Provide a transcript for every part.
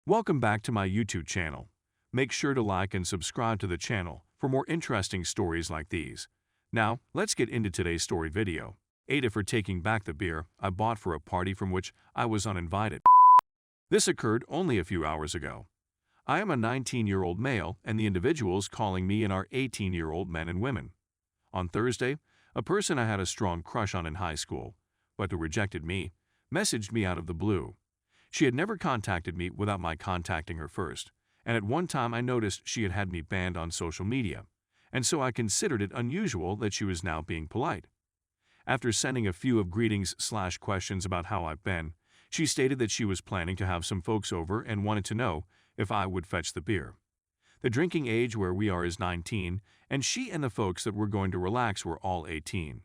Welcome back to my YouTube channel. Make sure to like and subscribe to the channel for more interesting stories like these. Now, let's get into today's story video. AITA for taking back the beer I bought for a party from which I was uninvited. This occurred only a few hours ago. I am a 19-year-old male and the individuals calling me are 18-year-old men and women. On Thursday, a person I had a strong crush on in high school, but who rejected me, messaged me out of the blue. She had never contacted me without my contacting her first, and at one time I noticed she had me banned on social media, and so I considered it unusual that she was now being polite. After sending a few of greetings/questions about how I've been, she stated that she was planning to have some folks over and wanted to know if I would fetch the beer. The drinking age where we are is 19, and she and the folks that were going to relax were all 18.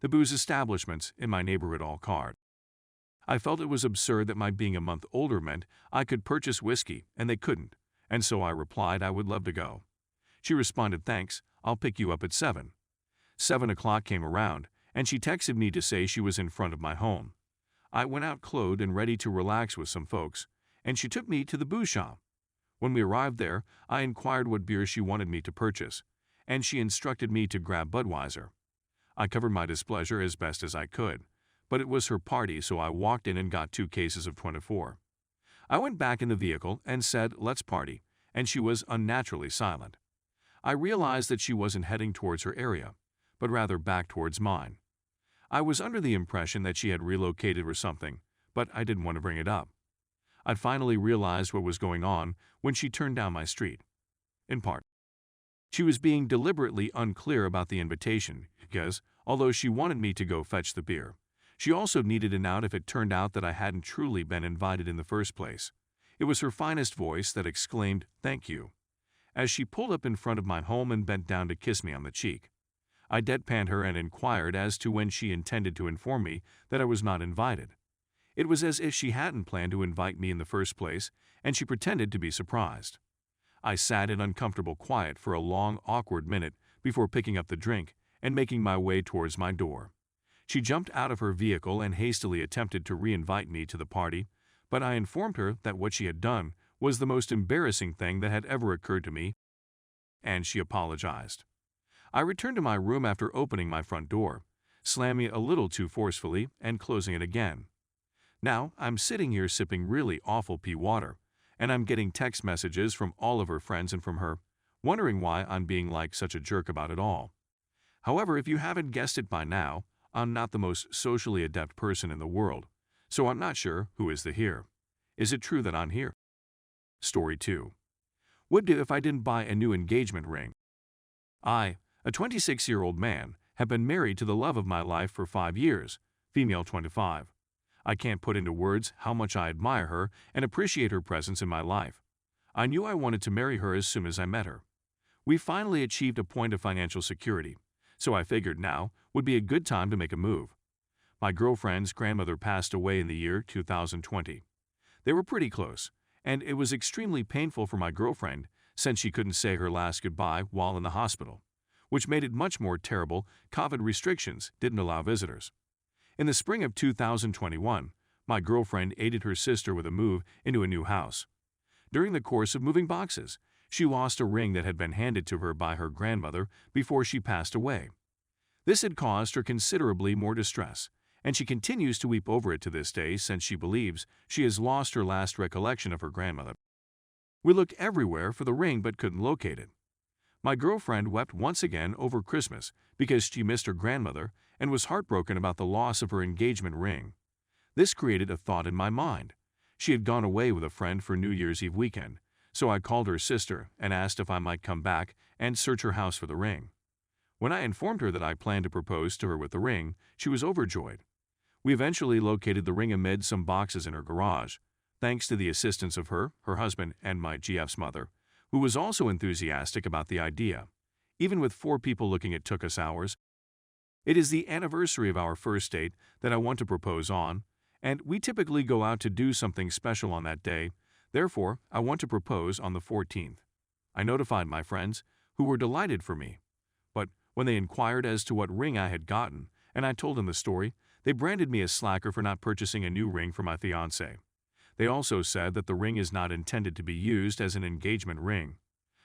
The booze establishments in my neighborhood all card. I felt it was absurd that my being a month older meant I could purchase whiskey and they couldn't, and so I replied I would love to go. She responded, "Thanks, I'll pick you up at 7. 7 o'clock came around, and she texted me to say she was in front of my home. I went out clothed and ready to relax with some folks, and she took me to the booze shop. When we arrived there, I inquired what beer she wanted me to purchase, and she instructed me to grab Budweiser. I covered my displeasure as best as I could, but it was her party, so I walked in and got 2 cases of 24. I went back in the vehicle and said, "Let's party," and she was unnaturally silent. I realized that she wasn't heading towards her area, but rather back towards mine. I was under the impression that she had relocated or something, but I didn't want to bring it up. I finally realized what was going on when she turned down my street. In part, she was being deliberately unclear about the invitation because, although she wanted me to go fetch the beer, she also needed an out if it turned out that I hadn't truly been invited in the first place. It was her finest voice that exclaimed, "Thank you," as she pulled up in front of my home and bent down to kiss me on the cheek. I deadpanned her and inquired as to when she intended to inform me that I was not invited. It was as if she hadn't planned to invite me in the first place, and she pretended to be surprised. I sat in uncomfortable quiet for a long, awkward minute before picking up the drink and making my way towards my door. She jumped out of her vehicle and hastily attempted to re-invite me to the party, but I informed her that what she had done was the most embarrassing thing that had ever occurred to me, and she apologized. I returned to my room after opening my front door, slamming it a little too forcefully and closing it again. Now I'm sitting here sipping really awful pea water, and I'm getting text messages from all of her friends and from her, wondering why I'm being like such a jerk about it all. However, if you haven't guessed it by now, I'm not the most socially adept person in the world, so I'm not sure who is the here. Is it true that I'm here? Story 2. Would do if I didn't buy a new engagement ring. I, a 26-year-old man, have been married to the love of my life for 5 years, female 25. I can't put into words how much I admire her and appreciate her presence in my life. I knew I wanted to marry her as soon as I met her. We finally achieved a point of financial security, so I figured now would be a good time to make a move. My girlfriend's grandmother passed away in the year 2020. They were pretty close, and it was extremely painful for my girlfriend since she couldn't say her last goodbye while in the hospital, which made it much more terrible. COVID restrictions didn't allow visitors. In the spring of 2021, my girlfriend aided her sister with a move into a new house. During the course of moving boxes, she lost a ring that had been handed to her by her grandmother before she passed away. This had caused her considerably more distress, and she continues to weep over it to this day since she believes she has lost her last recollection of her grandmother. We looked everywhere for the ring but couldn't locate it. My girlfriend wept once again over Christmas because she missed her grandmother and was heartbroken about the loss of her engagement ring. This created a thought in my mind. She had gone away with a friend for New Year's Eve weekend, so I called her sister and asked if I might come back and search her house for the ring. When I informed her that I planned to propose to her with the ring, she was overjoyed. We eventually located the ring amid some boxes in her garage, thanks to the assistance of her husband, and my GF's mother, who was also enthusiastic about the idea. Even with 4 people looking, it took us hours. It is the anniversary of our first date that I want to propose on, and we typically go out to do something special on that day. Therefore, I want to propose on the 14th. I notified my friends, who were delighted for me. But when they inquired as to what ring I had gotten, and I told them the story, they branded me as slacker for not purchasing a new ring for my fiancé. They also said that the ring is not intended to be used as an engagement ring.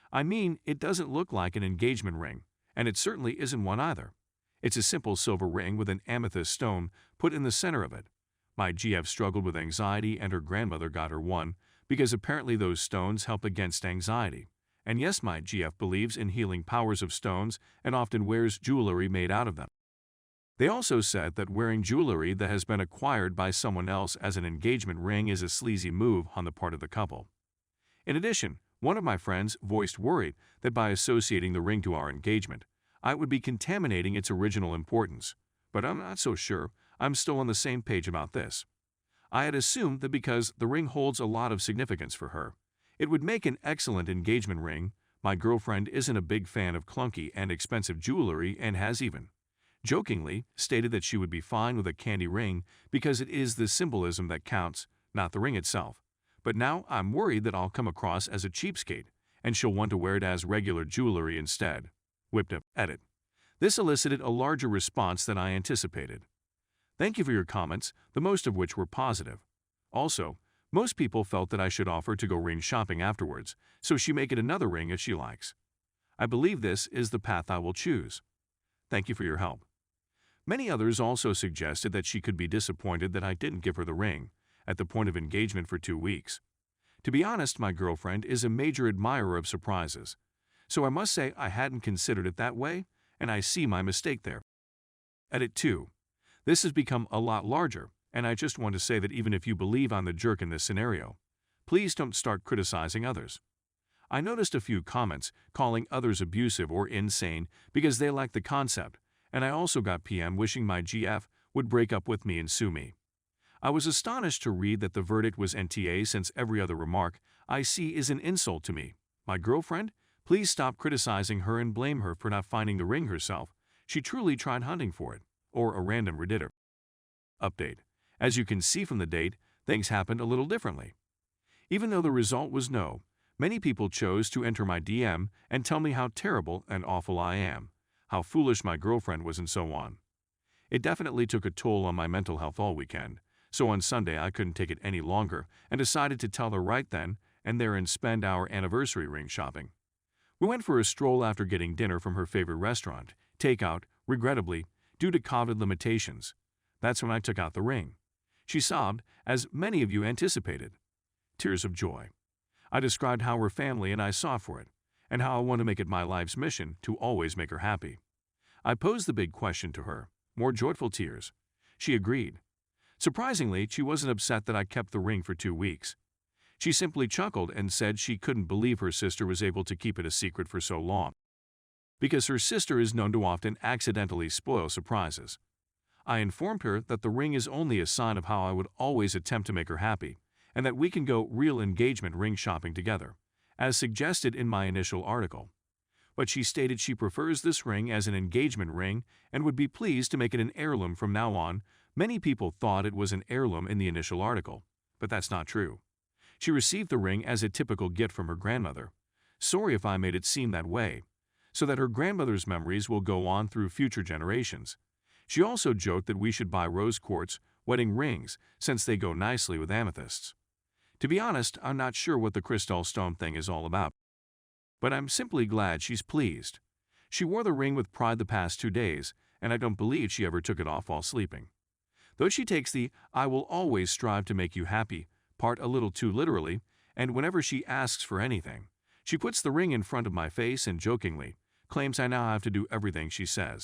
I mean, it doesn't look like an engagement ring, and it certainly isn't one either. It's a simple silver ring with an amethyst stone put in the center of it. My GF struggled with anxiety and her grandmother got her one because apparently those stones help against anxiety. And yes, my GF believes in healing powers of stones and often wears jewelry made out of them. They also said that wearing jewelry that has been acquired by someone else as an engagement ring is a sleazy move on the part of the couple. In addition, one of my friends voiced worry that by associating the ring to our engagement, I would be contaminating its original importance. But I'm not so sure. I'm still on the same page about this. I had assumed that because the ring holds a lot of significance for her, it would make an excellent engagement ring. My girlfriend isn't a big fan of clunky and expensive jewelry and has even jokingly stated that she would be fine with a candy ring because it is the symbolism that counts, not the ring itself. But now I'm worried that I'll come across as a cheapskate and she'll want to wear it as regular jewelry instead. Whipped up edit. This elicited a larger response than I anticipated. Thank you for your comments, the most of which were positive. Also, most people felt that I should offer to go ring shopping afterwards, so she may get another ring if she likes. I believe this is the path I will choose. Thank you for your help. Many others also suggested that she could be disappointed that I didn't give her the ring at the point of engagement for 2 weeks. To be honest, my girlfriend is a major admirer of surprises, so I must say I hadn't considered it that way, and I see my mistake there. Edit 2. This has become a lot larger, and I just want to say that even if you believe I'm the jerk in this scenario, please don't start criticizing others. I noticed a few comments calling others abusive or insane because they lack the concept, and I also got PM wishing my GF would break up with me and sue me. I was astonished to read that the verdict was NTA since every other remark I see is an insult to me. My girlfriend? Please stop criticizing her and blame her for not finding the ring herself. She truly tried hunting for it. Or a random Redditor. Update. As you can see from the date, things happened a little differently. Even though the result was no, many people chose to enter my DM and tell me how terrible and awful I am, how foolish my girlfriend was, and so on. It definitely took a toll on my mental health all weekend, so on Sunday I couldn't take it any longer and decided to tell her right then and there and spend our anniversary ring shopping. We went for a stroll after getting dinner from her favorite restaurant, takeout, regrettably, due to COVID limitations. That's when I took out the ring. She sobbed, as many of you anticipated. Tears of joy. I described how her family and I saw for it, and how I want to make it my life's mission to always make her happy. I posed the big question to her, more joyful tears. She agreed. Surprisingly, she wasn't upset that I kept the ring for 2 weeks. She simply chuckled and said she couldn't believe her sister was able to keep it a secret for so long, because her sister is known to often accidentally spoil surprises. I informed her that the ring is only a sign of how I would always attempt to make her happy, and that we can go real engagement ring shopping together, as suggested in my initial article. But she stated she prefers this ring as an engagement ring and would be pleased to make it an heirloom from now on. Many people thought it was an heirloom in the initial article, but that's not true. She received the ring as a typical gift from her grandmother. Sorry if I made it seem that way, so that her grandmother's memories will go on through future generations. She also joked that we should buy rose quartz wedding rings since they go nicely with amethysts. To be honest, I'm not sure what the crystal stone thing is all about, but I'm simply glad she's pleased. She wore the ring with pride the past 2 days, and I don't believe she ever took it off while sleeping. Though she takes the "I will always strive to make you happy" part a little too literally, and whenever she asks for anything, she puts the ring in front of my face and jokingly claims I now have to do everything she says.